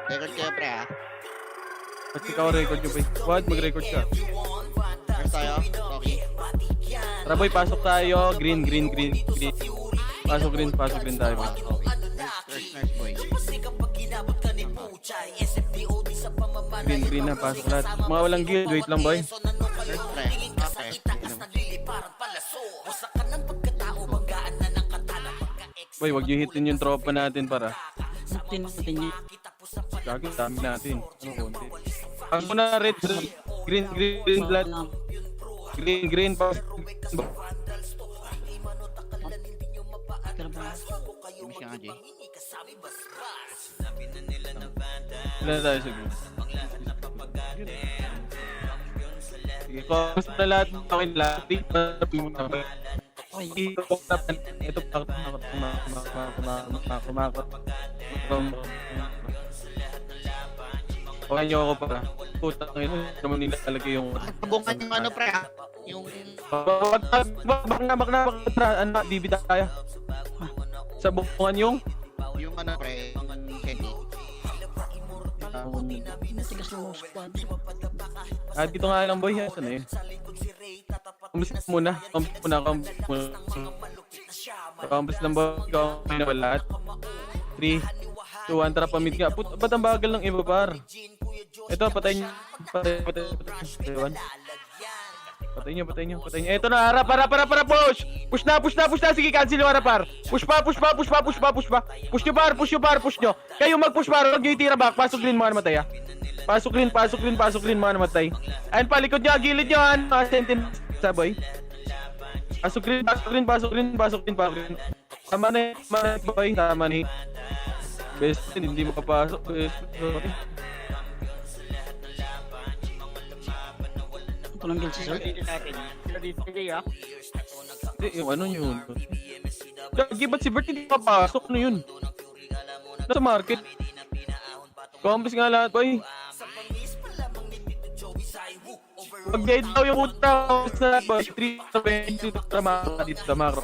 Record kayo, pre, ha? Ba't ikaw record nyo, boy? Wag, mag-record ka. First tayo, Rocky. Tara, boy, pasok tayo. Green. Pasok green tayo, boy. First nurse, boy. Green na, pasok lahat. Mga walang guild, wait lang, boy. First, pre. Okay. Boy, wag nyo hitin yung tropa natin para. Natin niya. Gagawin, dami natin. Ano, konti. Ang muna, red, green, blood. Green, pasok. Miss ka nga, Jay. Ilan tayo sa green? Sige, kung na lahat ng akin lahat, Oy, ito okay nyo ako para putang ino naman nila talaga yung Pabungan yung ano, pre, ha? Yung... bak na bibita tayo sa bungan yung Yung ano, pre, yung candy. matigas na mouse pad. dito nga lang boy yan sana yun kumplis muna kumplis lang boy ikaw may nawala 3 2 1 tara pamit ka ba't ang bagal ng iba par ito patay nyo patay nyo eto na harap push na sige cancel yung harap par push nyo kayo mag push par huwag nyo itira back pasok din mga namatay pasok din mga namatay ayun pa likod nyo gilid nyo sentin sa boy pasok din tama na boy tama na best friend hindi makapasok sorry Ito lang guild si Sir. yung ano yun Gagi ba't si Bert hindi makapasok ano yun nasa market complex nga lahat boy pag-guide daw yung utang sa boy 3 sa makro dito sa makro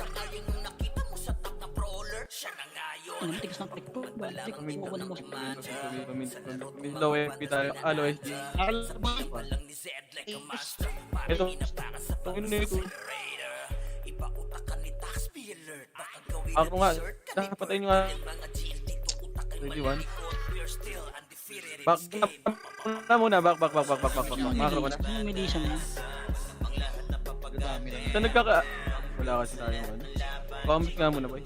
Ano, matigas ng click ko. Balik, suko ng mouse pad. low FP tayo low SD ito tungin na ito ako nga napatay nyo nga 21 back na muna back makro ko na Yung medicine na. saan nagkaka wala kasi tayo ano combis nga muna boy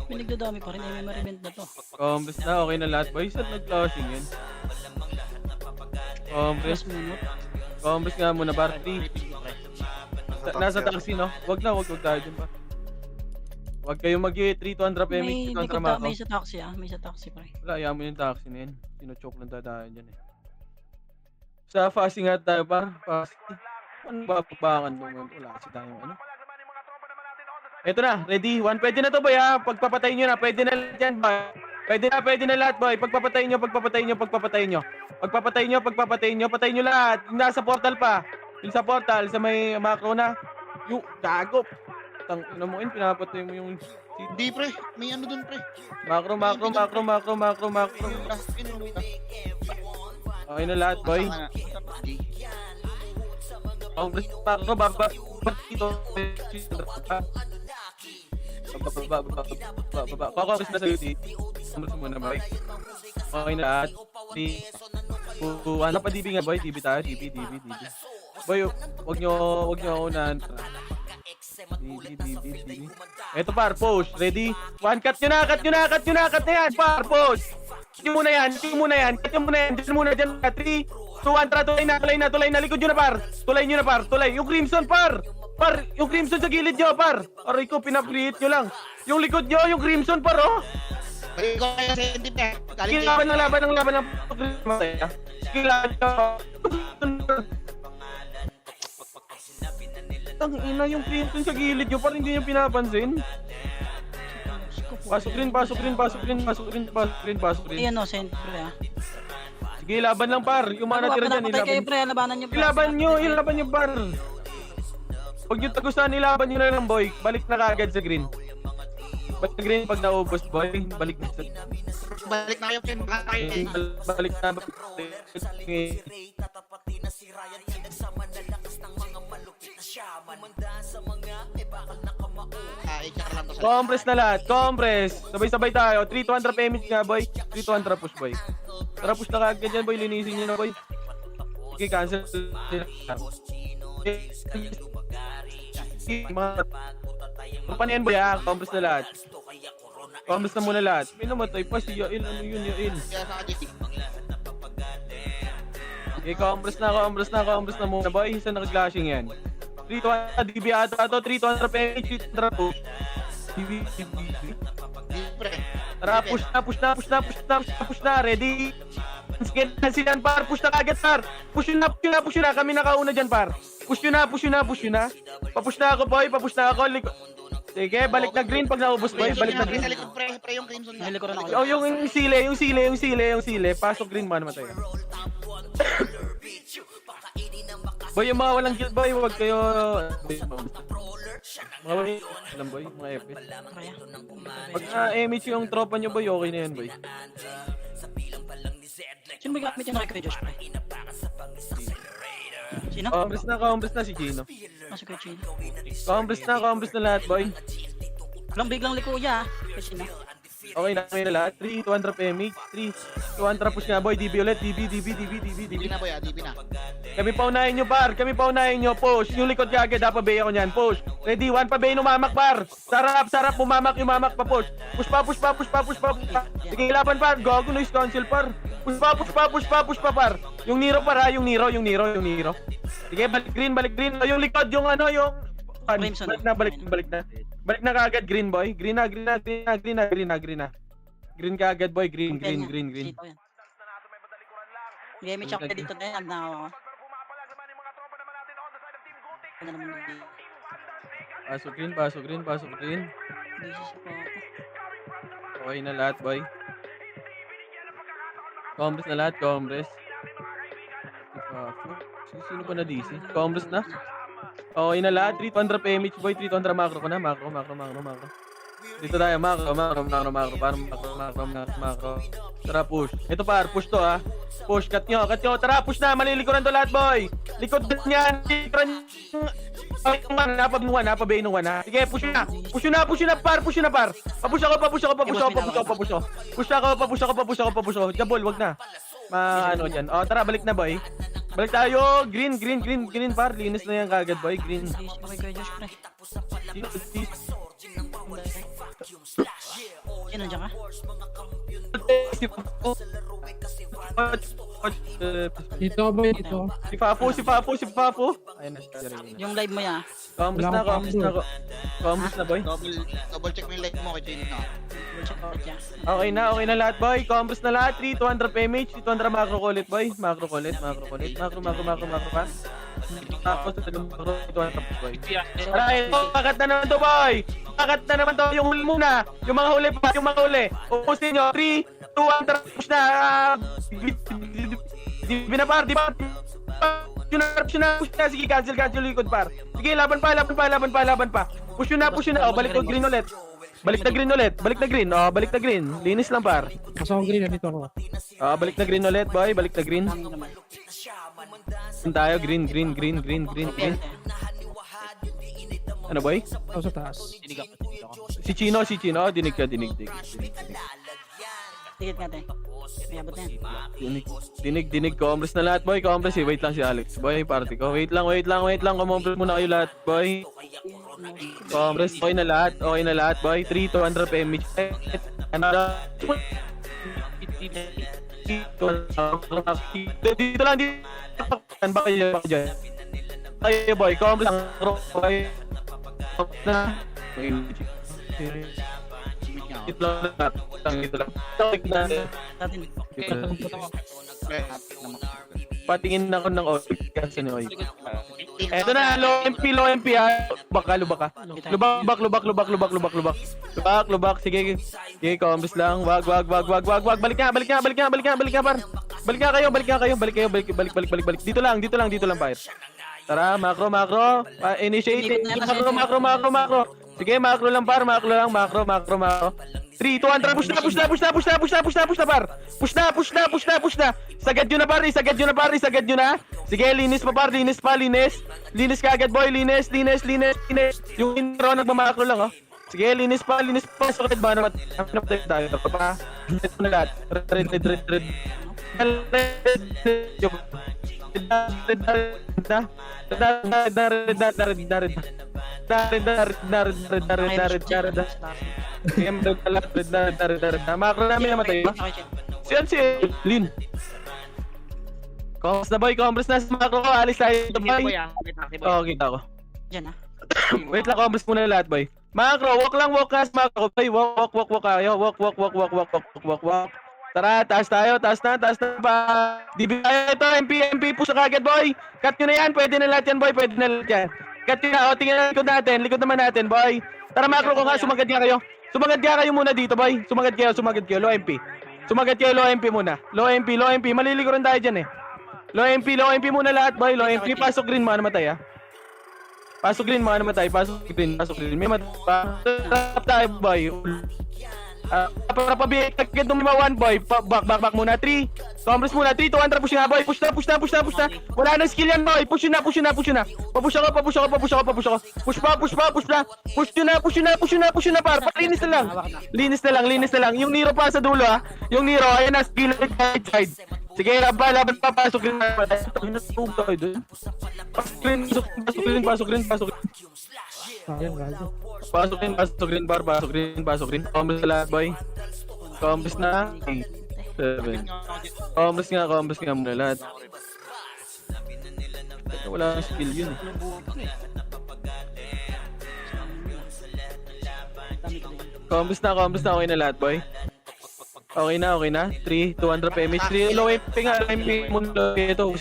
May nagdadami pa rin. May maribend na to. combis na okay na lahat boy saan nag-closing yan Plus munot. combis nga muna party nasa taxi no wag tayo dun pa wag kayo mag-3 to undrap May MX kontra likod Mako may sa taxi May sa taxi pa rin. wala ayaw mo yung taxi na yun sino-choke lang tayo dyan sa fasting nga tayo pa fasting ano ba pabangan doon wala kasi tayong ano eto na ready 1 pwede na to boy ha pagpapatayin nyo na pwede na lahat yan boy pwede na lahat boy patayin nyo patayin nyo lahat yung nasa portal pa yung sa portal sa may macro na yung gago tang ina mo pinapatay mo yung Hindi, pre. May ano dun, pre. macro okay na lahat boy Congress macro baba dito Congress na sa UT Congress muna boy okay na lahat ano pa DB nga boy DB tayo DB boy wag nyo unahan DB eto par push ready one cut nyo na yan par push cut muna yan dyan muna 3 2 1 tara tulay na likod nyo na par tulay yung crimson par yung crimson sa gilid nyo par aray ko pinapreheat nyo lang yung likod nyo yung crimson par oh Ay, ikaw kayo sa hindi, pre. Kilaban ng ang ina yung crimson sa gilid nyo parang hindi nyo pinapansin pasok rin Ayan o, send pre sige laban lang par yung mga natira dyan Patay kayo pre, labanan nyo. ilaban nyo par huwag nyo tagusan ilaban nyo na lang boy balik na kagad sa green Balik na green pag naubos, boy. Balik na. Balik na kayo, friend. Baka kayo. Balik na. HR lang to sa Compress na lahat. Compress. Sabay-sabay tayo. 3-200 PMH nga, boy. 3-200 push, boy. Tara, push na kagad dyan, boy. Linisin nyo na, boy. Sige, cancel. Ano yan, boy, ha? Compress na lahat. Compress na muna lahat. May namatay pa si Yael. Ano yun, Yael? kaya sa akin. Okay, compress na muna, boy. Isa nag-glashing yan. 3-200 DB ata to. 3-200 PMH. 3-200 push. DB. Di, pre. Tara, push na. Ready? Sige na silan, par. Push na kagad, par. Push na. Kami nakauna dyan, par. Push yun na. Papush na ako, boy. Sige, balik na green pag naubos, boy. Balik na green. Sa likod, pre. Pre, yung crimson na. Nahili ko rin ako. Oh, yung sile. Pasok green man, matay. Boy, yung mga walang guild, boy. Huwag kayo... Mga boy, alam boy, mga FP. Kaya. Pag MH yung tropa nyo, boy, okay na yan, boy. Sino may gamit yung Kuya Josh, pre? Sino? Compress na si Gino. Nasa Kuya Chino. Compress na lahat, boy. Walang biglang likuya, kasi na. Okay na kami na lahat. 3-200 PMH. 3-200 push nga, boy. DB ulit. DB. DB na, boy, ah. DB na. Kami paunahin nyo, par. Push. Yung likod kagad, pabay ako nyan. Push. Ready, 1 pabay, umamak, par. Sarap. Umamak pa, push. Push pa. Sige, laban, par. Gago, noise cancel, par. Push pa, par. Yung Nero, par, ha. Yung Nero. Sige, balik green. Yung likod, yung ano, yung... Crimson. Balik na. Balik na kagad, green, boy. Green na. Green kagad, boy. Green. Sito yan. Gamit siya ko dito na yan. Nakawa ko. Ano naman yun? Pasok green. Busy siya po. Okay na lahat, boy. Compress na lahat. Sino pa na DC? Compress na? Okay na lahat. 300 PMH, boy. 300 macro ko na. Macro. Dito tayo. Macro. Tara, push. Ito, par. Push to, ha. Push. Cut nyo. Tara, push na. Malilikuran to lahat, boy. Likod niyan. Napabay nung one, ha. Sige, push na, par. Push ako. Jabol, wag na. Ano dyan. O, tara, balik na, boy. Balik tayo. Green, par. Linis na yan kagad, boy. Green. Busy siya kay Kuya Josh, pre. Sino nandiyan ka? Dito boy, dito. Si Fafo. Ayun na, Yung live mo yan. Compress na, boy. Double check mo yung light mo kay Jane na. Check ulit yan. Okay na lahat, boy. Compress na lahat. 200 PMH, 200 macro ulit, boy. Macro pa. Tapos macro 200, boy. Tara, ito, kakat na naman to, boy. Yung huli muna. Yung mga huli. Upusin nyo. 3, 200, push na. Di ba? Push na. Sige, cancel likod, par. Sige, laban pa. Push na. Oh, balik na green ulit. Balik na green. Linis lang, par. Pasok ang green, dito ako. Balik na green ulit, boy. Balik na green. Ano naman? Tayo, green. Ano, boy? Ako sa taas. Dinig ako. Si Chino. Dinig. Tigit nga tayo. May abot na yan. Dinig. Compress na lahat, boy. Wait lang si Alex. Boy, party ko. Wait lang. Compress muna kayo lahat, boy. Compress. Okay na lahat, boy. 3-200 PMH. Dito lang. Baka dyan. Kayo, boy. Compress lang. Boy. Na. Ito lang. Natin. Patingin ako ng oil. Kasi ni oil. Eto na, low MP ha. Lubak. Sige, compress lang. Wag. Balik nga, par. Balik kayo. Dito lang, fire. Tara, macro. Initiate. Macro. Sige, macro lang par, macro lang, macro. 3, 2, 1, push na par. Push na. Sagad yun na par, sagad yun na. Sige, linis pa par, linis. Linis ka agad boy, linis. Yung intro nagmamakro lang oh. Sige, linis pa. Sakit ba naman? Tayo pa. Ito na lahat. Red. Makro namin namatay ba? Siyan si Lin. Compres na boy, compres na sa makro ko. Alis tayo dito boy. Oo, kita ko. Diyan ah. Wait lang, compres muna lahat boy. Makro, walk ka sa makro boy. Walk kayo. Walk. Tara, taas na pa. DB tayo ito, MP, push na kagad boy. Cut nyo na yan, pwede na lahat yan boy, Cut nyo na, tingnan na likod naman natin boy. Tara makro ko nga, sumagad nga kayo muna dito boy. Sumagad kayo, low MP. Sumagad kayo, low MP muna. Low MP, maliliguran tayo dyan eh. Low MP muna lahat boy, low MP. Pasok green mga namatay ah. Pasok green. May matay. Tap tayo boy. Para pabigay agad ng 1 boy. Back muna 3. Compres muna 3, 2, 1, push na boy. Push na. Wala nang skill yan boy. Push na. Papush ako. Push na par. Linis na lang. Yung Nero pa sa dulo ah. Yung Nero ayun na skill side. Sige, laban papasok rin. Pasok rin. Pasok rin. Compres na lahat boy. Compres na. 7. Compres nga muna lahat. Wala nang skill yun eh. Compres na. Okay na lahat boy. Okay na. 3, 200 PMH. 3, low MP nga. MP muna ito.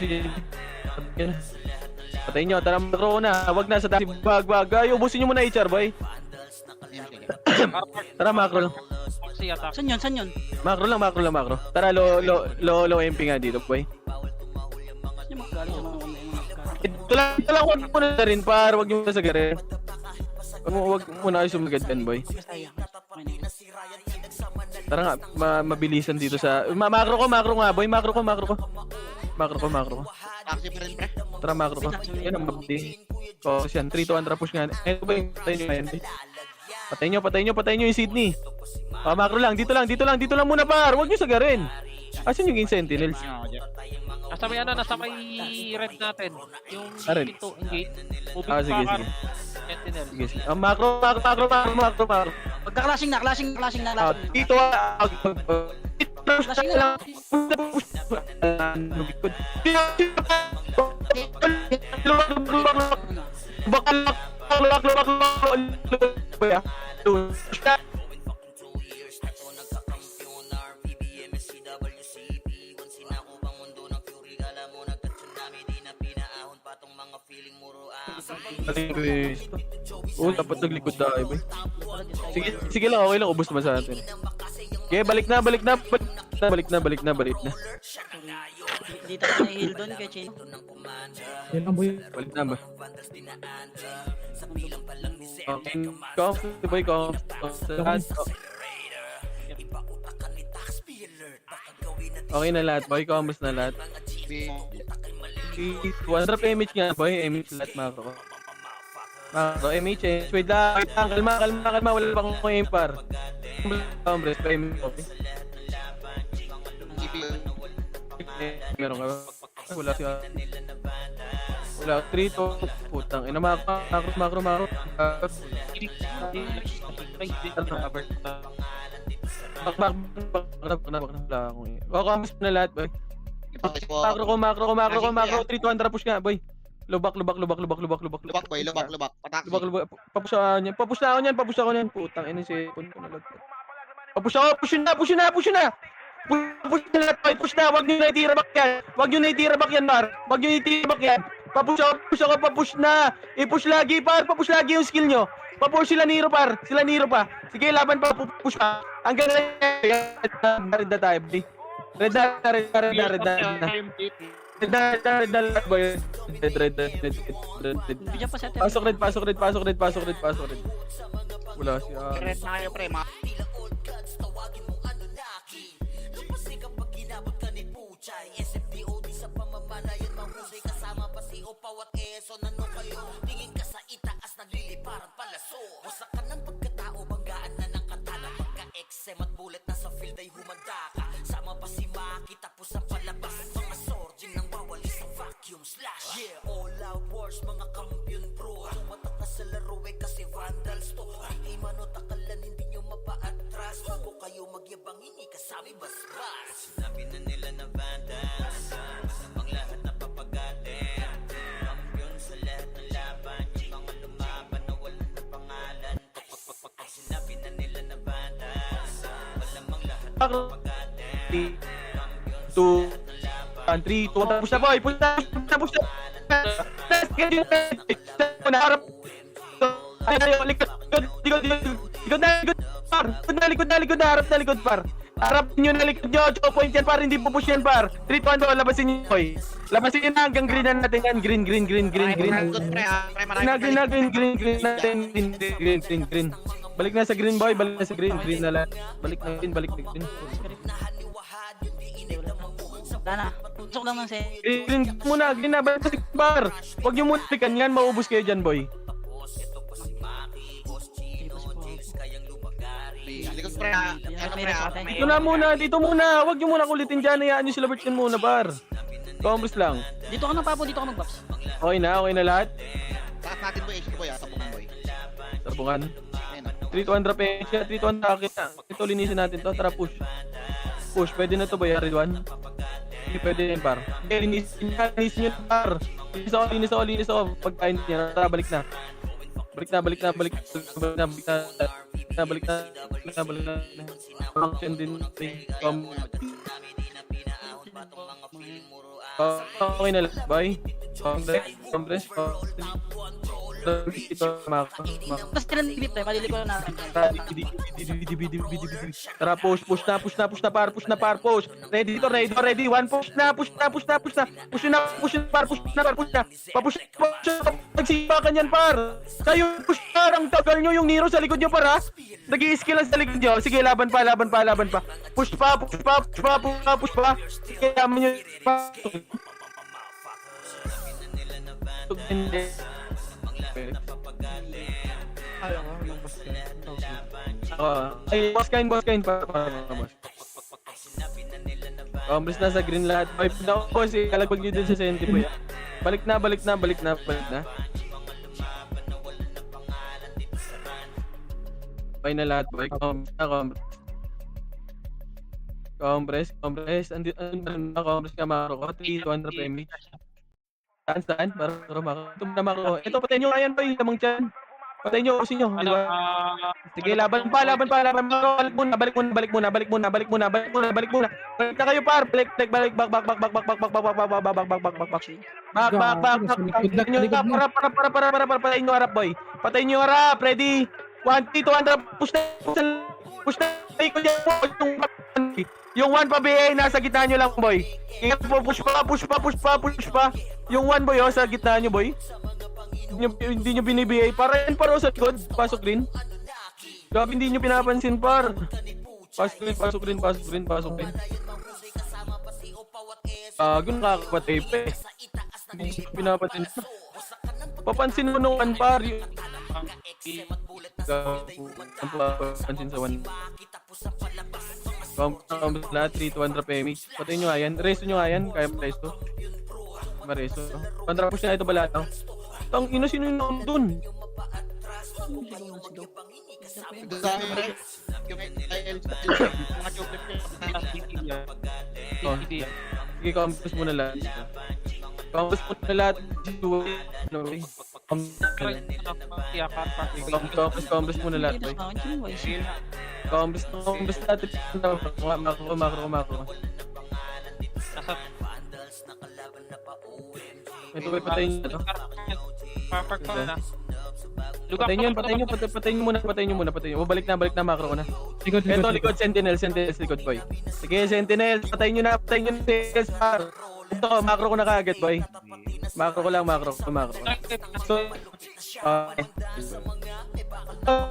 Patayin nyo. Tara makro na. Wag na sa dati. Wag. Ay, ubusin nyo muna HR boy. Tara makro lang. Saan yun? Makro lang. Tara low MP nga dito boy. Yung magkali sa mga Ito lang wag muna na rin par. Wag nyo muna sagarin. Wag muna kayo sumagad yan boy. Tara nga, mabilisan dito sa... Makro ko nga boy, makro ko. Taxi pa rin pre. Tara makro ko. Yan ang mabili. So, yan, 3 to 1 push nga. Ito ba yung patayin nyo yung Sydney. Makro lang, dito lang muna par. Huwag nyo sagarin. Asan yung Sentinels? Nasa may red natin. Yung Red. pinto, yung gate. Sige. Sentinel. Sige. Makro. Magkaklasing na. Dito Flashing na lang. Dapat naglikod tayo boy. Sige lang, okay lang, ubos naman sa atin. Okay, balik na. Dito ka na-heal doon kay Chin. Yan lang boy. Balik na ba? Okay, boy, okay na lahat, boy. Combos na lahat. 200 MH nga, boy. MH lahat, Mako. MH. Wait lang. Kalma. Wala pa akong aim par. Combos, pa MH. Okay. Meron ka ba? Ay, wala siya. Wala. 3 to. Putang ina. Makro. Combos na lahat, boy. Makro. 3 to 100 push nga, boy. Lubak. Lubak boy, lubak. Pataki. Lubak. Papush ako niyan. Putang ina si phone ko na lag. Push na. Push na lahat, boy. Push na. Wag niyo na itira back yan, Mar. Papush na. I-push lagi, par. Papush lagi yung skill nyo. Papush sila Nero, par. Sige, laban pa. Push pa. Hanggang red na tayo, boy. Red na. Red boy. Red. Bigyan pa sa atin. Pasok red. Wala si Red na kayo, pre. Mga Two, and three, two, push na boy, push na. Let's get you. Harap. Ay, likod na, harap na likod par. Harap nyo na likod nyo, 2 point yan par, hindi po push yan par. 3-2, labasin nyo boy. Labasin nyo na hanggang green na natin yan, green. good, pre. Pre, marami. Green. Balik na sa green boy, balik na lang. Balik na green. Wala na. Pusok lang ng set. Green muna, green na, balik na sa bar. Huwag nyo muna pikan yan, maubos kayo dyan boy. Likod, pre. Ano, pre? Dito muna, huwag nyo muna kulitin dyan, hayaan nyo sila Bert yan muna bar. Combos lang. Dito ka na, Papo. Dito ka mag-box. Okay na lahat. Taas natin, boy. HT, boy. Sabungan, boy. Tarbungan. Ayun, 3-2 page, 3-2 akin na. Ito, linisin natin to, tara push. Push, pwede na to ba, Red1? Hindi pwede yan, par. Okay, linisin nyo na, par. Linis ako. Pagkain niya, tara, balik na. Balik na. Function din. Okay na lang, bye. Compress. Ito, Mas tinan ng pre. Malili ko na. Tara, push na par, push. Ready. One, push na. Push na, par. Papush. Nagsipakan yan, par. Kayo, push par. Ang tagal nyo yung Nero sa likod nyo, par, ha? Nag-i-skill lang sa likod nyo. Sige, laban pa. Push pa. Sige, yaman nyo. Ay, boss kain pa. Combos na sa green lahat. Ay, punta ko boss, kalagbag nyo din sa senti po yan. Balik na. Bay na lahat, boy. Compress. Andito na compress ka, Maro ko. 3-200 PMH. Saan? Para Maro. Ito na Maro. Ito, patayin nyo kayan, boy. Lamang dyan. Patayin nyo, usin nyo. Ano, Sige, laban pa. Balik muna. Balik na kayo, par. Balik, back. Para. Patayin nyo harap, boy. Patayin nyo harap. Ready? 1, 200. Push na. Yung 1 pa, BA, nasa gitna nyo lang, boy. Push pa. Yung 1, boy, sa gitna nyo, boy. Hindi nyo binibigay. Para yan, paro sa likod. Pasok rin. Grabe, hindi nyo pinapansin, par. Pasok rin. Gano'n kakapatay pa eh. Hindi nyo pinapansin. Papansin mo nung 1, par. Papansin sa 1. Combos lahat, 3-200 PMH. Patayin nyo nga yan. Resto nyo nga yan. Kaya ma-resto. Kontra push na ito ba lahat? Tang ina, sino yung naon dun? Mga chocolate Sige, combos muna lahat. Combos muna lahat, boy. Combos natin. Makro. Ito ba patayin nyo to? Patayin nyo muna. Balik na, makro ko na. Ito, likod, sentinels, likod, boy. Sige, sentinels, patayin nyo na, sentinels, par. Ito, makro ko na kagad, boy. Makro ko lang. So,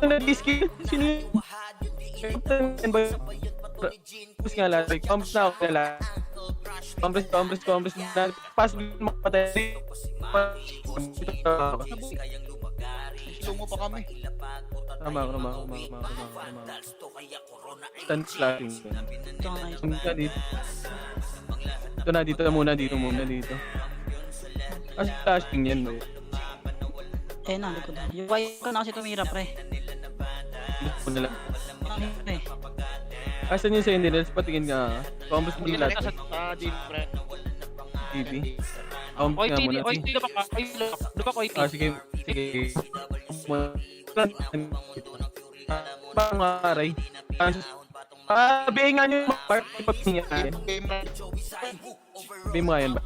nag-skill. Sino yun? Tapos nga lahat. Compres na ako nila. Compres na. Pass makapatay. Slow mo pa kami. Tama. Stand slashing. Ito nga nice. Dito muna. As slashing yan mo. Eh na, likod na. Yung wire ko na kasi tumira, pre. Gusto nila. Ang pre. Asan yung sentinels? Patingin nga. Compres mo Hindi lahat. na sa Deal, pre. TV. Oy, Nga muna. Oy, lupa ka. Oy, lupa ko, Oy, Sige. Pangaray. Bihingan nyo yung mga part. Ipaghinga. Game, pre. Bihin mo nga yan ba?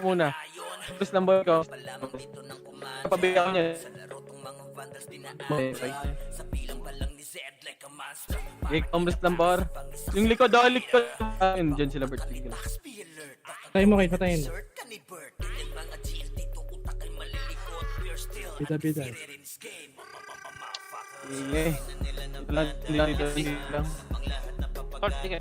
Muna. Tapos number ko. Pabihin ko niya. Okay, compres number. Yung likod. Diyan sila birthday. Patayin mo kayo, patayin. Bida. Sige. Dito lang. Tol, sige.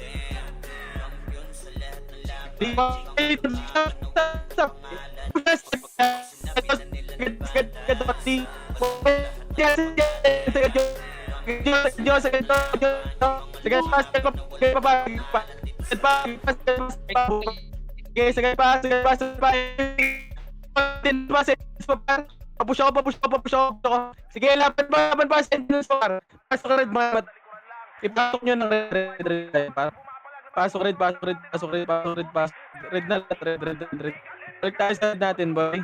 Papush ako. Sige, laban pa, sentinels par. Pasok red, mga ipasok nyo ng red, par. Pasok red. Red na lahat, red. Balik tayo sa red natin, boy.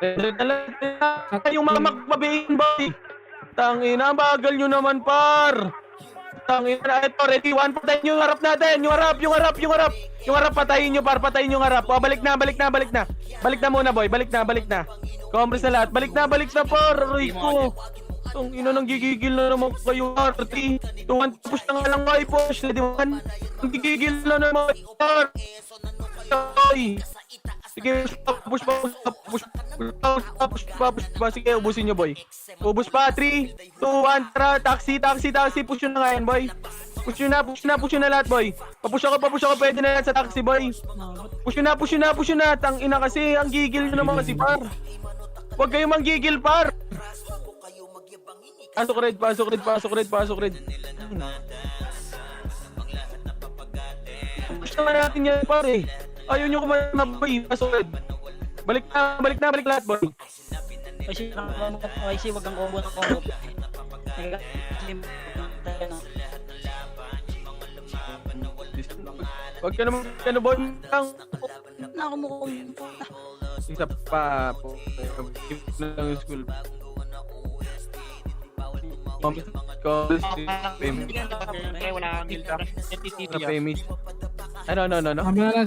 Red na lahat. Yung mga magbabihin, boy. Tangina, bagal nyo naman, par. Tangina, ito, ready, one, patayin nyo yung harap natin. Yung harap, patayin nyo, par. Patayin nyo yung harap. O, balik na. Balik na muna, boy. Balik na. Compres na lahat. Balik na, par. Aray ko. Ang ina nang gigigil na naman kayo, RT. Tuwan, push na nga lang, boy. Push na, di man. Ang gigigil na naman, par. Ay. Sige, push pa. Sige, ubusin nyo, boy. Ubus pa, 3, 2, 1, tara, taxi. Push nyo na nga yan, boy. Push nyo na lahat, boy. Papush ako, pwede na lahat sa taxi, boy. Push nyo na. Tang ina kasi, ang gigil nyo naman kasi, par. Huwag kayong manggigil, par. Pasok red. Push na nga natin yan, par, eh. Ayaw nyo kumain, boy. Pasok red. Balik na lahat, boy. YC, wag kang combo ng combo. Huwag ka naman, boy. Na ako mo kung Isa pa po. Na lang yung school. Wala kang guild. NTTV yan. Famous. Ano?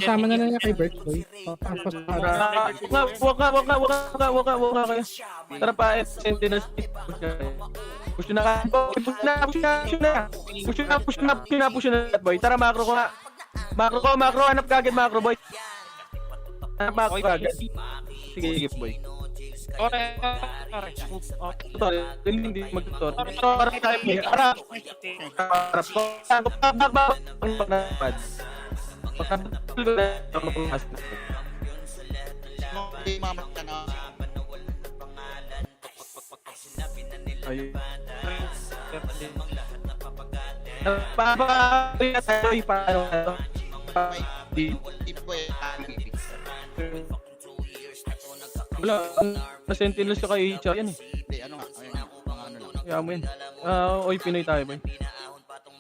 Sama na lang niya kay Bert, boy. Tapos para... Wag ka kayo. Tara pa, sentinels. Push na. Push na, boy. Tara, macro ko nga. Macro. Hanap kagad, macro, boy. Hanap macro kagad. Sige, boy. Ore. Hindi magtutor. Tara tayo, boy. Harap ko. Hindi mamat ka na. Ayun. Paano ito? Tip ko eh. Wala. Sentinels ka kay Icha yan eh. Hindi, ano nga. Ayun, mga ano lang. Kaya mo yan. Oy, Pinoy tayo ba?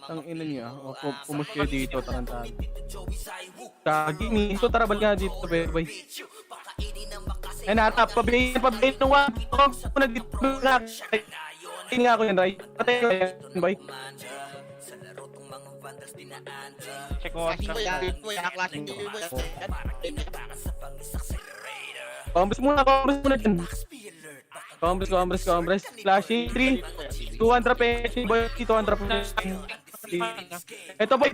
Ang ina niya. O, pumus kayo dito, tarantado. Tagi ni. So, tara, balik nga dito, bay. Ay, natap. Pabayin ng wag. Ako, nagdito na. Hindi nga ako yan, Ray. Patay ko yan, bay. Check mo. Classic boy, classic boy. Combres muna dyan. Combres. Flashing 3, 200 pesos, boy. 200 pesos. Ito boy,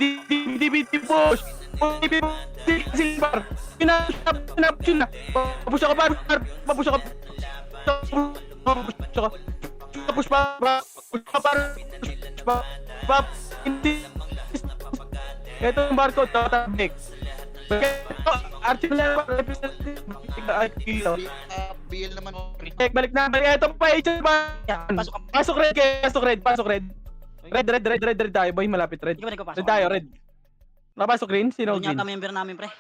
DBT push. Silver. Push na. Push ako par. Push ako. Push pa. Hindi. Ito yung barcode. Tatabik. Archie na BL naman. balik na. Ito pa. Pasok red. Red tayo. Boy, malapit red. Hindi ko pasok. Red tayo, red. Napasok green? Sino Yun green? yata member namin, pre.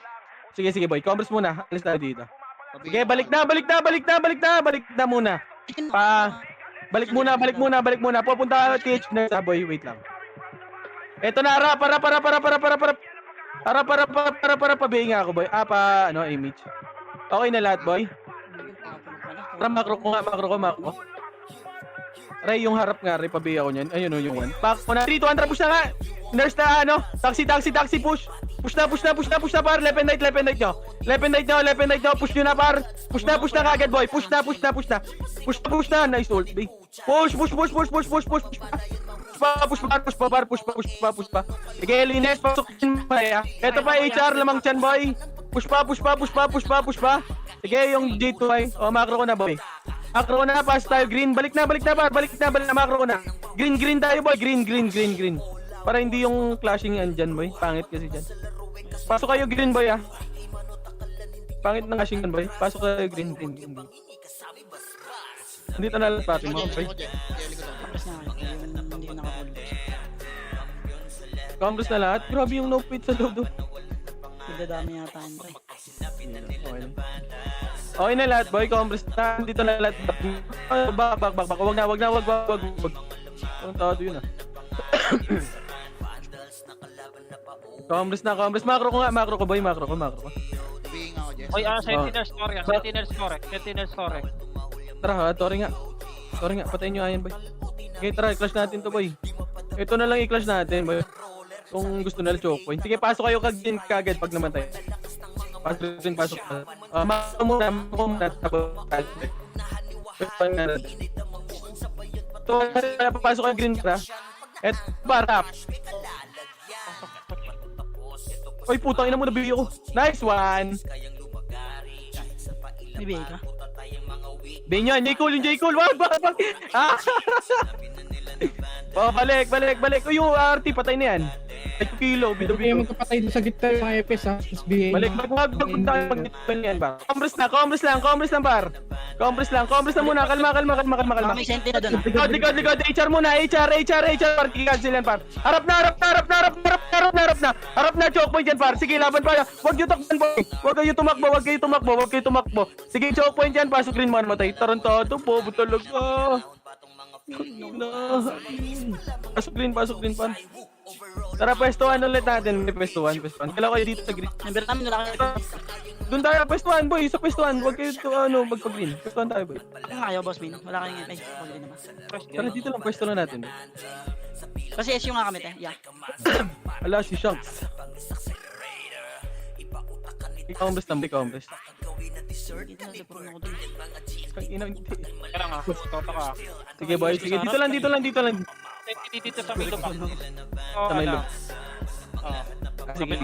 Sige boy, converse muna. Alis tayo dito. Sige, balik na muna. Balik muna. Pupunta TH na sa boy, wait lang. Eto na, para pabihin nga ako boy. Image. Okay na lahat boy. Para makro ko. Ray, yung harap nga, Ray, pabihin ako niyan. Ayun yung one. Pak mo na. 3, 2, 1, push na nga. Nurse na taxi, push. Push na par. Left and right nyo. Push nyo na par. Push na kagad boy. Push na. Nice ult, bay. Push pa. Sige, Lines, pasok din mo ya. Ito pa HR, lamang chan boy. Push pa. Sige, yung J2 ay. Macro ko na boy. Pass tayo, green. Balik na, macro ko na. Green tayo boy. Green. Para hindi yung clashing andyan boy. Pangit kasi dyan. Pasok kayo green boy ah. Pangit ng clashing yan boy. Pasok kayo green. Dito na lang pati mo boy. Tapos na, hindi ko nakapull. Congress na lahat. Grabe yung no fit sa loob doon. Nagdadami yata yun, pre. Okay na lahat boy. Congress na. Dito na lahat. Bak. Wag na. Ang tawad yun ah. Congress na. Macro ko boy. Macro ko. Sabihin nga ako, Jess. Oy, Sentinel Store. Tara, Tori nga. Patayin nyo ayan boy. Okay, tara, i-clash natin to boy. Ito na lang i-clash natin boy. Kung gusto nila choke point. Sige, pasok kayo kagad pag namatay. Pasok. Pasok kayo green para. Et barap. Oy, putang ina mo, nabili ako. Nice one. Bibigay ka. Benyan, J. Cole. Wag. Balik. Uy, yung RT, patay na yan. 5 kilo, Ito bido. yung magkapatay doon sa gitna ng mga FS ha. Tapos BA. Balik, wag yan ba? Congress lang par. Congress na muna, kalma. Baka may sentinel doon, ah. Likod, HR muna, HR, par, cancel yan par. Harap na, choke point yan par. Sige, laban pa. Wag kayo tumakbo. Sige, choke point yan, pasok rin mo matay. Tarantado po, butalaga. Pasok rin pan. Tara, pwestuhan ulit natin. May pwestuhan. Kailan kayo dito sa green? Member namin, wala kayo. Doon tayo, pwestuhan boy. Sa pwestuhan. Huwag kayo magpag-green. Pwestuhan tayo boy. Ano kayo, boss Min? Wala kayong ay, pwede naman. Tara, dito lang. Pwesto na natin. Kasi SU nga kami, te. Yeah. Ala, si Shanks. Ikaw-umbres. Dito na, deprone ako doon. Kaya nga, toto ka. Sige boy, sige. Dito lang. Dito sa middle ba? Sa may loop. Sige.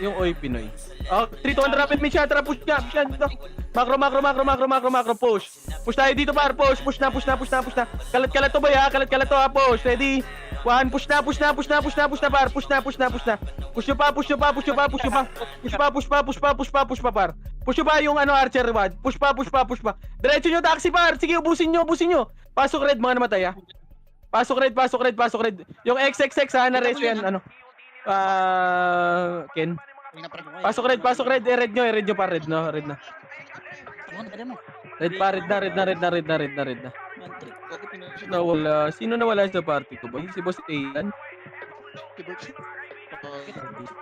Yung Oy Pinoy. 3 to 1 rapid mid shot. Tara, push niya. Macro. Push. Push tayo dito par. Push na. Kalat to boy ha. Kalat to ha. Push. Ready? 1. Push na par. Push na. Push nyo pa par. Push nyo pa yung archer wad. Push pa. Diretso nyo taxi par. Sige, ubusin nyo. Pasok red mga namatay ha. Pasok red. Yung XXX ha, na ratio yan, Ken. Pasok red. Red nyo pa, red na. Ano mo? Red na. Nawala. Sino nawala sa party ko, boy? Si Boss Ayan?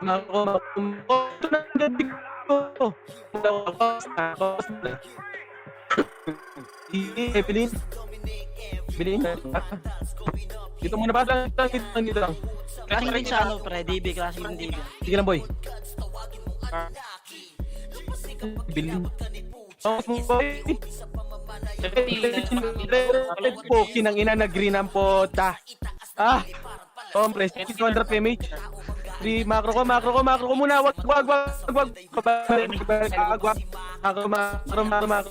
Ako. Ito na ang gabi ko. Bilhin. Dito muna ba lang dito lang. Klaseng din sa pre, DB, klaseng din DB. Sige lang boy. Bilhin. Boy. Poki ng ina na green ang pota. Compress, 200 PMH. 3, macro ko muna. Wag.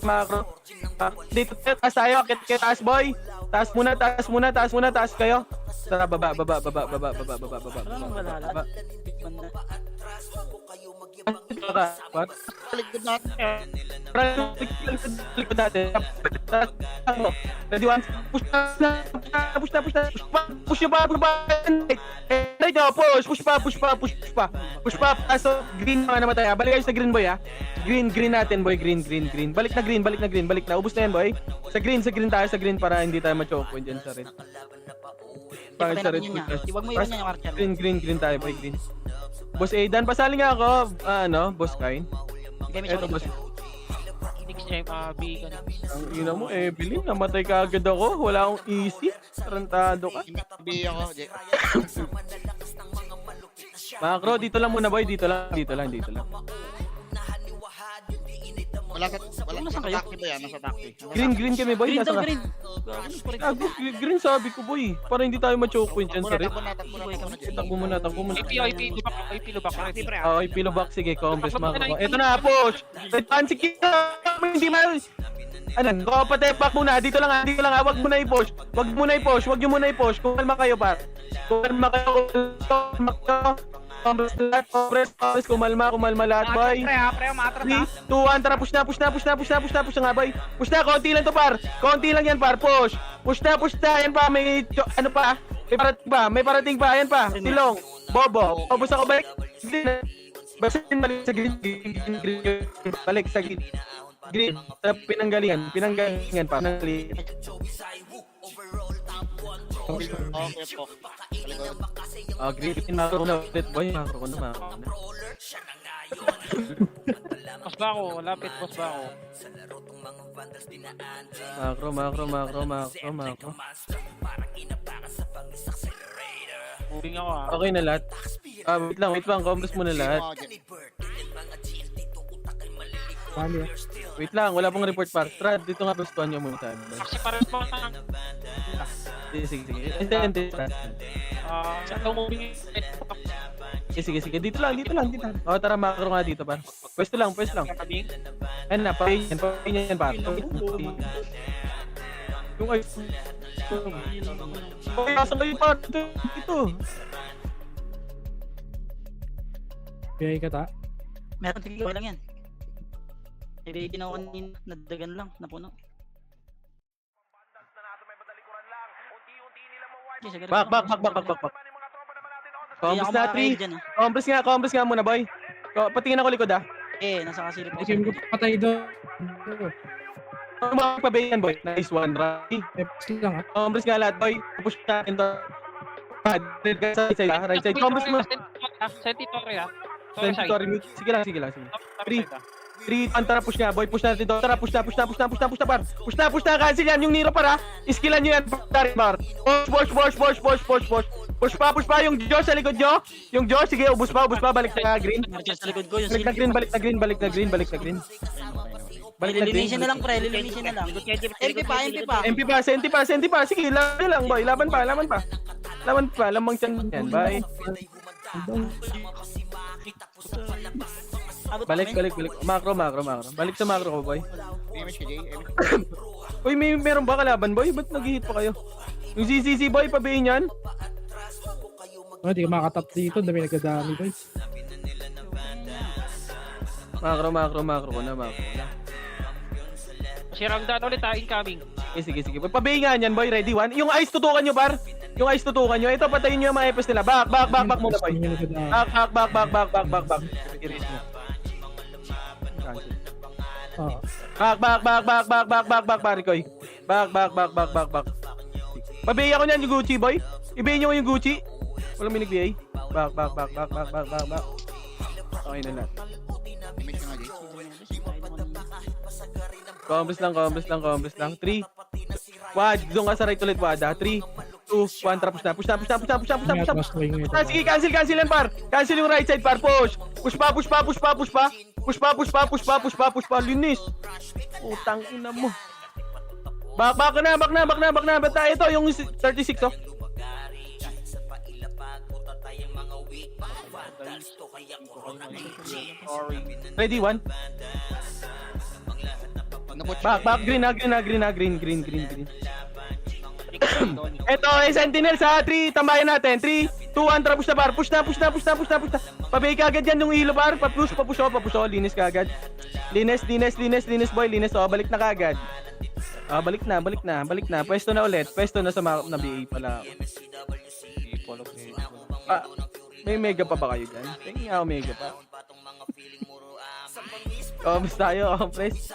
Macro. Dito taas tayo, kit taas boy. Taas muna, taas kayo. Tara, baba. Wala nang wala. What? Likod natin. Likod natin. Ready, one. Push na. Push pa. Right now, push pa. Taso, green mga namatay. Balik kayo sa green boy ha. Green natin boy. Green. Balik na. Ubus na yan boy. Sa green tayo para hindi tayo ma-choke point dyan sa red. Pangit sa red. Iwag mo iwan niya yung archer. Green tayo boy. Green. Boss Aidan, pasali nga ako. Boss Kain. Eto boss. B ka na. Ang ina mo, Evelyn, namatay ka agad ako. Wala akong easy. Tarantado ka. B ako, Jess. Macro, dito lang muna boy. Dito lang. Wala Nasaan kayo? takti ba yan? Nasa takti. Green kami boy. Green Nasa daw, ka? green. Green sabi ko boy. Para hindi tayo ma-choke point dyan sa red. Takbo na, Jess. Takbo muna. IP lubak. Okay, pilo back. Sige, compress macro. Ito na, push. Red fancy kita. Hindi ma... Go, patepak muna. Dito lang. Wag muna i-push. Wag nyo muna i-push. Kumalma kayo, par. Kumalma kayo. Compress, kumalma lahat, boy. Pre, umatras 3, 2, 1, tara, push na nga, boy. Push na, konti lang to, par. Konti lang yan, par. Push na, yan pa. May parating pa, yan pa. Silong, Bobo. Ubus ako, balik. Balik sa green. Balik sa green. Green, pinanggalingan pa. Okay po. Green, macro na ulit, boy. Macro na. Boss ba ako? Lapit, boss ba ako? Macro. Moving ako ah. Okay na lahat. Wait lang. Compress muna lahat. Kami. Wait lang, wala pong report par. Trad, dito nga pwestuhan nyo muna tayo. Kasi parang mo lang. Sige. Hindi. Sa moving. Sige. Dito lang. O, tara, macro nga dito par. Pwesto lang. Ayun na, pahin yan par. Yung ay... Okay, asan kayo par? Dito. Kaya ikata. Meron tigil lang yan. Hindi ginawa kanina, nadagan lang, napuno. Back. Compress nga muna, boy. Patingin ako likod ah. Nasa kasilip ako. Isim ko patay doon. Magpabayan, boy. Nice one, Rocky. Eps lang Compress nga lahat, boy. Push natin to. Right side. Compress mo. Sentitory ah. Sorry, mute. Sige lang. 3, tara, push nga, boy. Push natin to. Tara, push na, par. Push na, cancel yan. Yung Nero para. Iskilan nyo yan, par. Push pa. Yung Josh sa likod nyo. Yung Josh, sige, ubus pa. Balik na green. Archer sa likod ko, yung Balik na green. Lilinisin na lang, pre. Lilinisin na lang. MP pa. Sige, laban boy. Laban pa. Lamang chan yan, bye. Balik. Macro. Balik sa macro ko, boy. Damage si Jay. Uy, meron ba kalaban, boy? Ba't nag-hit pa kayo? Yung CCC, boy, pabihin yan. Hindi ka makatap dito. Dami nagdadami, guys. Macro na. Si Ramdan ulit incoming. Sige. Pabihin nga yan, boy. Ready, one. Yung ice tutukan nyo, par. Ito, patayin nyo yung mga epes nila. Back muna, boy. Back. Erase na. Back, Parikoy. Back. Pabihin ako niyan, yung Gucci, boy. Ibihin nyo yung Gucci. Walang minig-BA. Back. Okay na lahat. Damage ka nga, Jay. Compress lang. 3. Wad, doon ka sa right ulit, Wad. 3, 2, 1, tara, push na. Sige, cancel yan, par. Cancel yung right side, par. Push pa. Linis. Utang ina mo. Back na. Bata, ito, yung 36, oh. Sorry. Ready, 1. Pag nabot Back, green. Eto, Sentinel sa 3, tambayan natin. 3, 2, 1, tara, push na par. Push na. Pabay ka agad yan yung ilo par. Papush, linis ka agad. Linis, boy, linis. O, balik na ka agad. Balik na. Pwesto na ulit. Pwesto na sa na BA pala. May mega pa ba kayo dyan? Tingin nga ako mega pa. Mas tayo, press.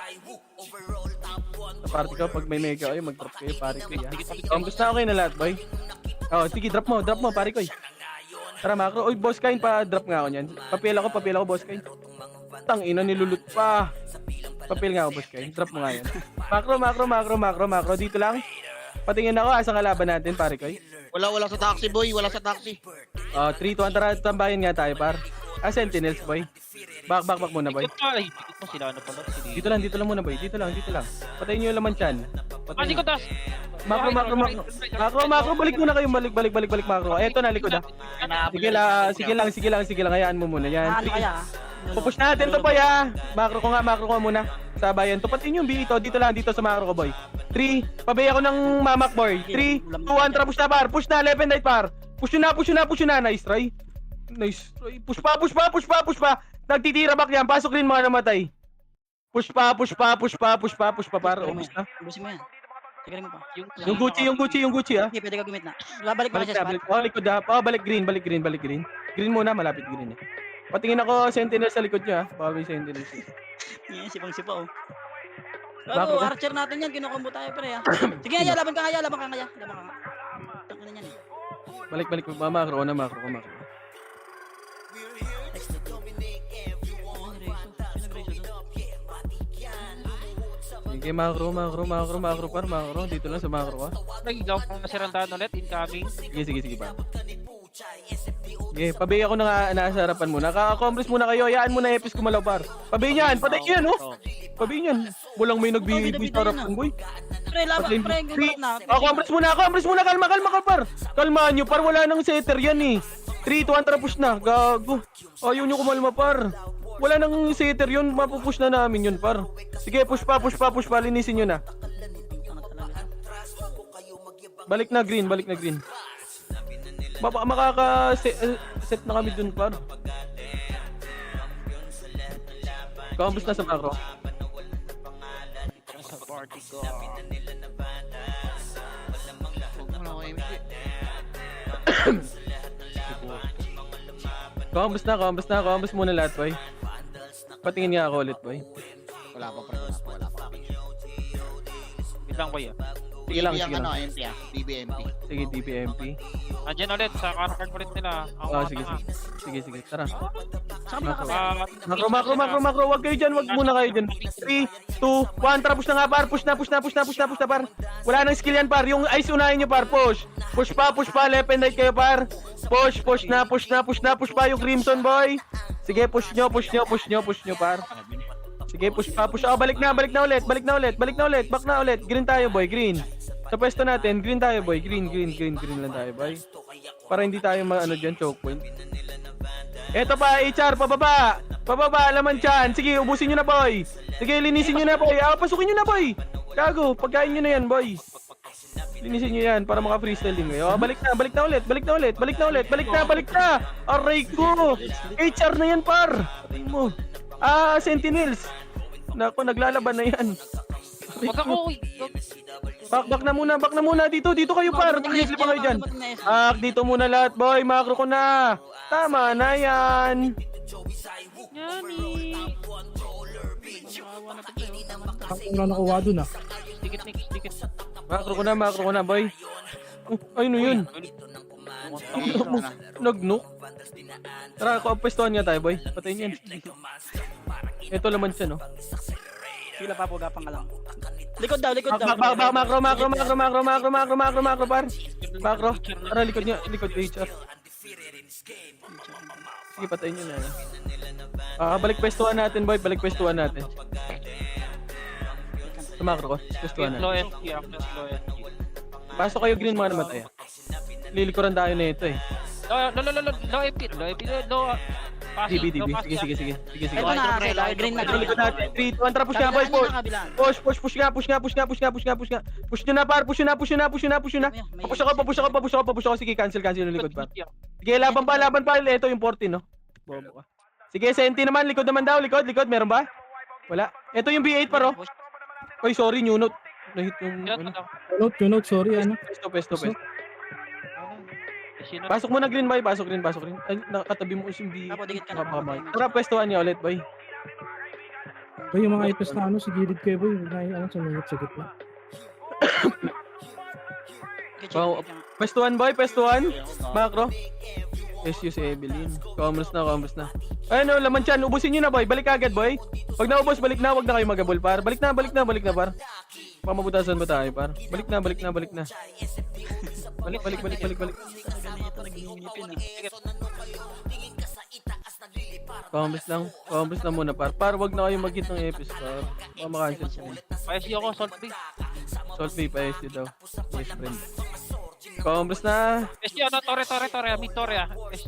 Sa party ko, pag may mega kayo, mag-drop kayo, pare ko yan. Gusto na okay na lahat, boy. Sige, drop mo, pare ko. Tara, macro. Uy, boss kain pa, drop nga ako niyan. Papel ako, boss kain. Tangina, nilulut pa. Papel nga ako, boss kain. Drop mo nga yan. Macro. Dito lang. Patingin ako, asang kalaban natin, pare ko. Wala sa taxi, boy. Wala sa taxi. 3, 2, 1, tara, tambayan nga tayo, par. Sentinels, boy. Back muna, boy. Ikot mo sila, ano pala? Dito lang muna, boy. Dito lang. Patayin nyo yung laman chan. Hindi ko tas. Macro. Balik muna kayo. Balik, macro. Eto na, likod, Sige lang. Hayaan mo muna yan. Ano kaya? Pupush natin to, boy, Macro ko muna. Sabayan. Tupatin yung B ito. Dito sa macro ko, boy. 3, pabay ako ng mamak, boy. 3, 2, 1, tara, push na, par. Push na, left and right, par. Push na. Nice try. Push pa. Nagtitira back yan. Pasok rin mga namatay. Push pa, par. Push na. Ubusin mo yan. Tignan mo pa. Yung Gucci, Okay, pwede ka gumit na. Babalik pa siya. Likod ha. Balik green. Green muna, malapit green eh. Patingin ako Sentinel sa likod niya, Baka may Sentinel siya. Sipang-sipa, oh. Bakit? Archer natin yan. Kinukombo tayo, pre, Sige, laban ka nga. Tangin na yan, Balik, macro na. Sige, macro, par. Dito lang sa macro, Nagigaw pa na si Randan ulit, incoming. Sige, pa. Sige, pabay ako na nasa harapan muna. Ka-accomplish muna kayo. Hayaan mo na Epis kumalaw, par. Pabay niyan. Patay niyan, Pabay niyan. Walang may nagbibigay sa harapan, boy. Pre, laban, pre. Gumarat na. Accomplish muna. Kalma ka, par. Kalmahan nyo, par. Wala nang setter yan, 3, 2, 1, tara, push na. Gago. Ayaw nyo kumalma, par. Wala nang setter yun. Mapupush na namin yun, par. Sige, push pa. Linisin nyo na. Balik na green. Makaka-set na kami dun, par. Kambus na sa macro. Sa party ko. Kambus muna lahat, boy. Patingin nga ako ulit, boy. Wala pa. Bilang ko yan. Sige lang. MP, DBMP. Sige, DPMP. Andiyan ulit, sa card ulit nila. Sige. Tara. Macro. Macro. Wag muna kayo dyan. 3, 2, 1, tara, push na nga, par. Push na, par. Wala nang skill yan, par. Yung ice unahin nyo, par. Push pa. Left and right kayo, par. Push na pa yung Crimson, boy. Sige, push nyo, par. Sige, push pa. Balik na ulit. Back na ulit. Green tayo, boy. Green. Sa pwesto natin, green tayo, boy. Green lang tayo, boy. Para hindi tayo dyan, choke point. Eto pa, HR, pababa, laman dyan. Sige, ubusin nyo na, boy. Sige, linisin nyo na, boy. Pasukin nyo na, boy. Gago, pagkain nyo na yan, boy. Linisin nyo yan para maka-freestyle din kayo. Balik na ulit. Aray ko. HR na yan, par. Patay mo. Sentinels. Nako, naglalaban na yan. Wag ako, Back na muna. Dito kayo, par. Please, lipa kayo dyan. Dito muna lahat, boy. Macro ko na. Tama na yan. Wala nakuha dun, Dikit. Macro ko na, boy. Ay, no yun. Nag-nuke. Tara, pwestuhan nga tayo, boy. Patayin yan. Ito laman siya, no? Sila pa po, gapang ka lang. Likod daw. Macro, par. Macro. Tara, likod HR. Sige, patayin nyo na. Balik pwestuhan natin, boy. Sa macro ko, pwestuhan natin. Low FP, low FP. Pasok kayo green mga namatay. Lilikuran tayo na ito, Low FP, low. DB. Sige. Ito na, kailangan green na. Ano likod natin? 3, 2, 1, tara, push nga boy, push. Push nga. Push nyo na par, push nyo na. Papush ako. Sige, cancel yung likod par. Sige, laban pa. Ito yung 14, no? Bobo ka. Sige, Senti naman, likod naman daw, likod, meron ba? Wala. Ito yung B8 par, oh. Oy, sorry, new note. Nahit yung, ano. Note, sorry, ano. Pesto. Pasok mo na green, boy. Pasok rin. Ay, nakatabi mo yung B8. Apo, dikit ka na. Tara, pwestuhan niya ulit, boy. Boy, yung mga ipos na ano, sa gilid kayo, boy. Sumingit sa gitna. Pwestuhan, boy, Macro. Si Evelyn. Commerce na. Ano, laman dyan. Ubusin nyo na, boy. Balik agad, boy. Pag naubos, balik na. Huwag na kayo magabol, par. Balik na, par. Pamabutasan ba tayo, par? Balik na. Balik. Commerce lang muna, par. Par, huwag na kayo mag-hit ng epis, par. Makancel siya. PSG ako, Salt B. Salt B, PSG daw. Yes, friend. Commerce na. PSG, ano, Torre, mid Torre, ah.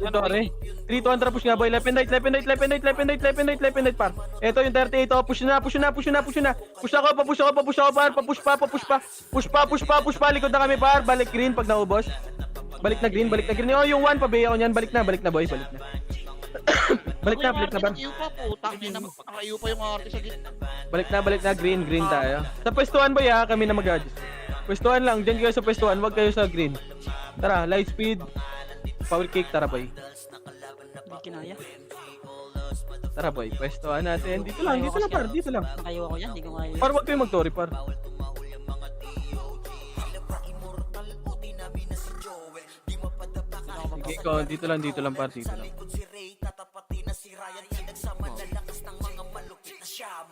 Torre. 3, 2, 1, push nga, boy. Left and right, par. Ito yung 38, oh. Push na. Push ako, par. Push pa. Likod na kami, par. Balik green pag naubos. Balik na green. Oh, yung 1 pabayaw niyan. Balik na, boy. Balik na, par. Nakayu pa, putang ina. Nakayu pa yung arte sa gitna. Balik na, green tayo. Sa pwestuhan, boy, ha. Kami na mag-adjust. Pwestuhan lang. Diyan kayo sa pwestuhan. Huwag kayo sa green. Tara, light speed. Power kick, tara, boy. Hindi kinaya. Tara, boy. Pwestuhan natin. Dito lang, par. Dito lang. Nakayo ako yan, hindi ko kaya. Par, huwag kayo mag-tori, par. Sige, ikaw, dito lang, par. Dito lang.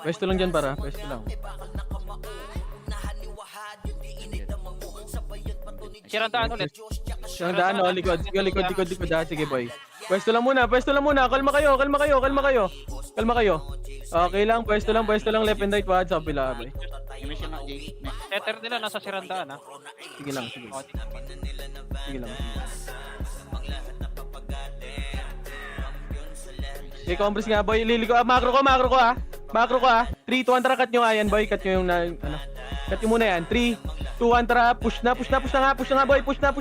Pwesto lang dyan, para. Pwesto lang. Sirandaan ulit. Siyang daan, oh. Likod. Sige, boy. Pwesto lang muna. Kalma kayo. Okay lang, pwesto lang. Left and right, wad sa pila, boy. May siya nga, Jay. Setter nila, nasa Sirandaan, ah. Sige lang. Okay, compress nga, boy. Liliko. Macro ko, ah. 3, 2, 1, tara. Cut nyo nga yan, boy. Cut nyo yung cut nyo muna yan. 3, 2, 1, tara. Push na, boy. Push pa.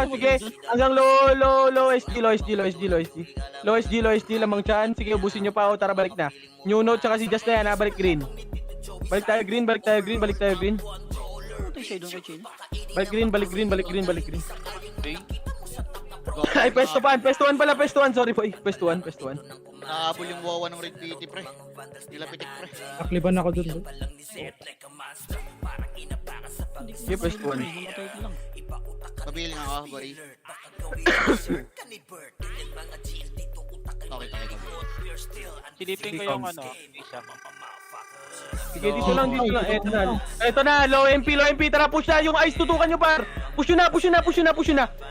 Sige. Hanggang low SD lamang chan. Sige, ubusin nyo pa. O, tara, balik na. New note, tsaka si Just na yan, ha. Balik green. Balik tayo green. Ito yung shade kay Chill. Balik green. Ay, pwestuhan, sorry boy. Pwestuhan. Nakahabol yung wawa ng Red PT, pre. Nilapitik, pre. Akliban ako dun, boy. Sige, pwestuhan. Namatay ko lang. Pabili nga ako, boy. Okay. Silipin ko yung ano, isa. Sige, dito lang. Ito na, low MP. Tara, push na. Yung ice, tutukan nyo, par. Push na.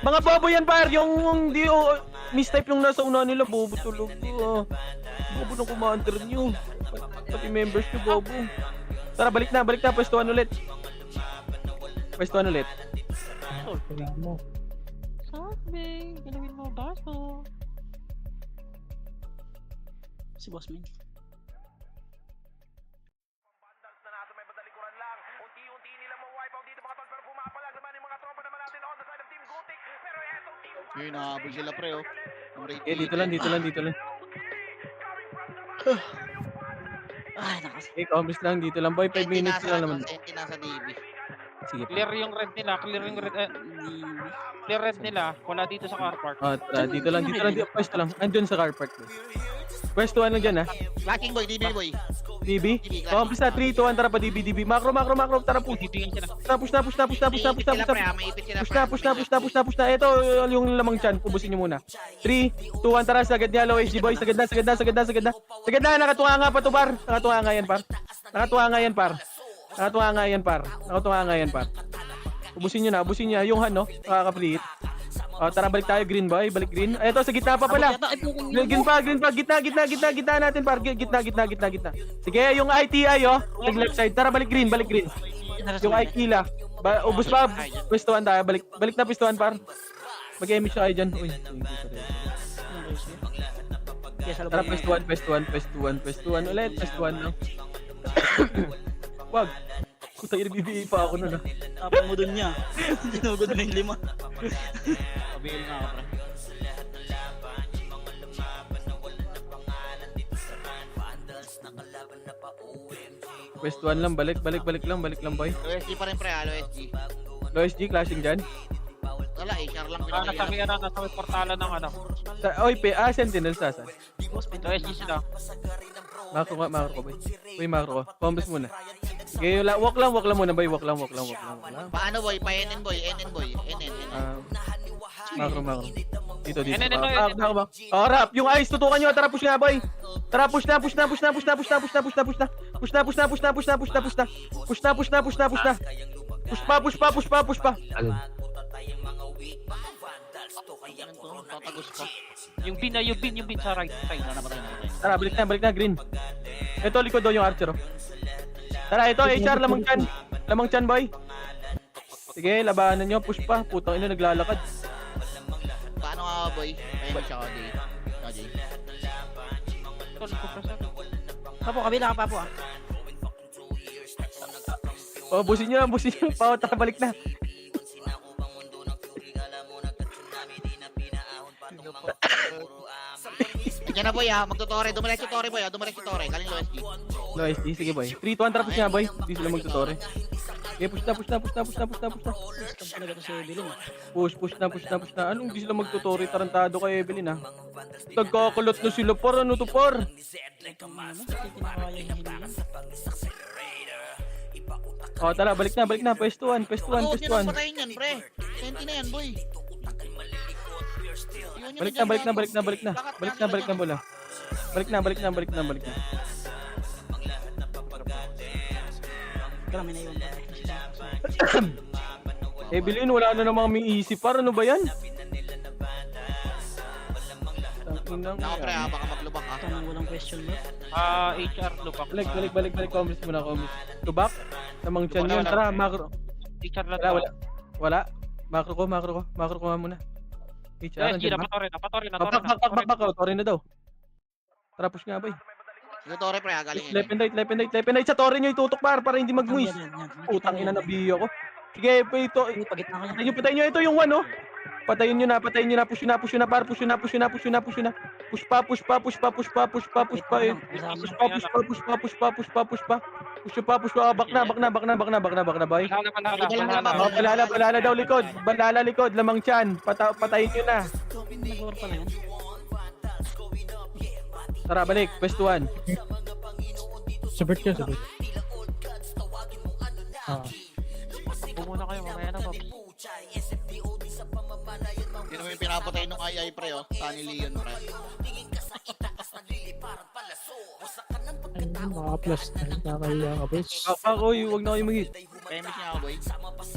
Mga bobo yan, par. Yung di, mistype yung nasa una nila. Bobo tulog. Bobo ng commander nyo. Pati members nyo, bobo. Tara, balik na. Pwestuhan ulit. Kailangan mo. Sabi, galawin mo baso. Si Boss Min. Yun, nakahabol sila, pre, oh. Ng Red Eh, dito lang. Ay, nakas. Eh, compress lang. Dito lang, boy. 5 minutes lang naman. Senti nasa DB. Sige, pa. Clear yung red nila, clear red nila. Wala dito sa car park. Tara, dito lang. Pwesto lang. Andun sa car park. Pwestuhan lang dyan, ha. Lacking, boy. DB, boy. DB? Compress na. 3, 2, 1, tara pa. DB. Macro. Tara, push. Titingin sila. Push na. Ito, yung lamang chan. Ubusin nyo muna. 3, 2, 1, tara. Sagad niya, low HD, boy. Sagad na. Nakatunga nga pa to, par. Nakatunga nga yan, par. Ubusin nyo. Yung no? Nakaka-free hit. Tara, balik tayo. Green, boy. Balik green. Ito, sa gitna pa pala. Green pa. Gitna natin, par. Gitna. Sige, yung ITI, oh. Yung left side. Tara, balik green. Yung Aikila. Ubus pa. Pwestuhan tayo. Balik na pwestuhan, par. Mag-emit siya kayo dyan. Uy. Tara, pwestuhan ulit. Pwestuhan lang. Wag. Puta, BBA pa ako nun, ah. Tapos mo dun niya. Sinugod mo yung 5. Pabil nga ako, pre. Pwestuhan lang, balik lang, boy. OSG pa rin, pre, OSG. Low SG, clashing dyan. Wala, HR lang Nasa may portalan ng ano. Oy, Sentinel, saan? OSG sila. Makro ko, boy. Uy, makro ko. Combos muna. Okay, walk lang muna, boy. Walk lang. Paano, boy? Pa-NN, boy. NN, boy. NN. Makro. Dito. NN. Oh, rap. Yung ice, tutukan nyo. Tara, push nga, boy. Tara, push na. Push na. Push pa. Tatagos pa. Yung bin sa right side. Tara, balik na, green. Ito, likod daw yung archer, oh. Tara, ito, HR, lamang chan, boy. Sige, labanan nyo, push pa. Putang ina, naglalakad. Paano nga, boy? Ayun siya, Jay. Jay. Papo, kabila ka, Papo, ah. Oh, busin nyo. Pao, tara, balik na. Diyan na, boy, ha. Magtutore. Dumiretso tore, boy, ha. Dumiretso tore. Galing low SG. Low SD, sige, boy. 3-2-1, tara, push nga, boy. Hindi sila magtutore. Okay, push na. Talaga to si Evelyn, ah. Push na. Anong hindi sila magtutore? Tarantado kay Evelyn, ha. Nagkakulot na sila, par. Ano to, par? Oh, tara, balik na. Pwestuhan. Huwag nyo nang patayin yan, pre. Senti na yan, boy. Balik na bola. Balik na. Kaya may naiwan. Evelyn, wala na namang may easy par. Ano ba yan? Naka, pre, ha. Baka maglubak, ha. Tanong walang question mark. HR lupak. Balik. Comments muna. Tubak. Namang chan yun. Tara, makro. HR lang. Wala. Makro ko nga muna. HR, OSG, napatore na. Tore na daw. Tara, push nga, boy. Yung tore, pre, ha. Galing Left and right. Sa tore nyo itutok, para hindi mag-muis. Putang ina, nabiyo ko. Sige, ito. Pagitna ko yan. Patayin nyo. Ito yung one, oh. Patayin nyo na. Push na, par. Push na. Push pa. Bakna, boy. Balala daw likod. Lamang chan. Patayin nyo na. Nag-war pala yan. Tara, balik. Pwestuhan. Sabert ka. Pumuna kayo, mamaya na, Bob. Yun naman yung pinapatay nung II, pre, oh. Sunny Leon, pre. Ayun, maka-plus na. Nakakahiya ka, boys. Oy, huwag na kayo mag-hit. Pemish niya ako, boy.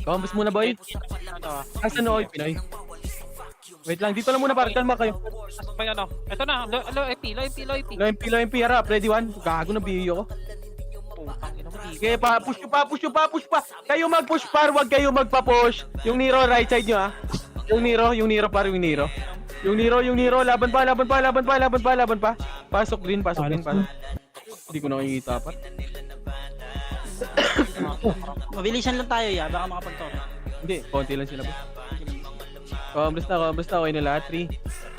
Combos muna, boy. Asan na, oy, Pinoy? Wait lang, dito lang muna, par. Kalma kayo. Asa pa yan, oh. Ito na, low MP. Low MP, harap. Ready, one. Gago na, biyo ko. Okay, push pa. Kayo mag-push, par. Huwag kayo magpa-push. Yung Nero, right side nyo, ha. Yung Nero, par. Yung Nero. Laban pa. Pasok green. Hindi ko nakikita, par. Mabilisan lang tayo, ya. Baka makapag-tore. Hindi, konti lang sila, boy. Combos na. Okay nila. 3,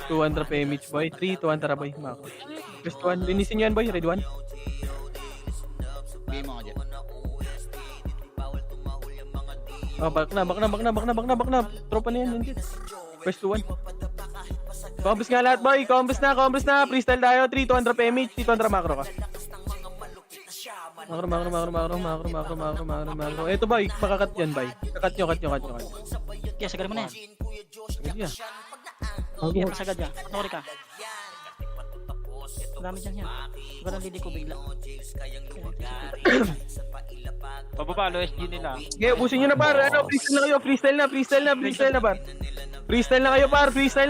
2, 1, trap image, boy. 3, 2, 1, tara, boy. Mako. Best 1. Linisin nyo yan, boy. Ready 1. Game mo nga dyan. Oh, bak na. Tropa na yan. Best 1. Combos nga lahat, boy. Combos na. Freestyle tayo. 3, 2, 1, trap image. 3, 2, 1, tara, makro ka. Makro. Eto, boy. Makakat yan, boy. Kakat nyo. Kaya, sagal mo na yan. Sige, Kaya, pasagad yan. Tore ka. Marami dyan yan. Huwag lang liliko bigla. Pababa, low SG nila. okay, ubusin nyo na, par. Freestyle na, par. Freestyle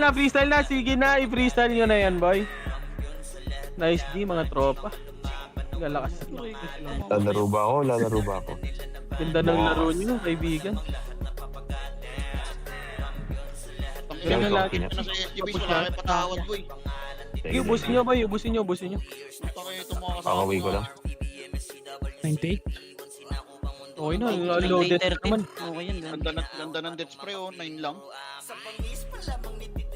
na. Sige na, i-freestyle nyo na yan, boy. Nice D, mga tropa. Lalakas. Lalaro ba ako? Ganda ng laro niyo, kaibigan. Yan Yan lang lagi. lagi. Ano sa SGB, wala kayong patawad, boy. Sige, ubusin niyo, boy. Ubusin niyo. Punta kayo itong mga kasama. Pakaway ko lang. 98. Okay na, loaded naman. Okay yun. Ganda ng death spray, oh. 9 lang.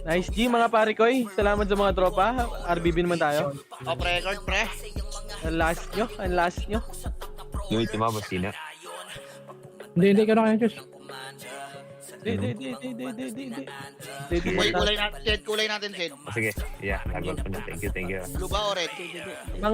Nice G, mga pare ko. Salamat sa mga tropa. RBB naman tayo. Off record, pre. Ang last nyo. Yung itima, Basina. Hindi ka na kaya, Josh. Di. Boy, kulay natin, Shed. Kulay natin, Shed. Sige, yeah, nagawa ko na. Thank you. Blue ba o red? Mga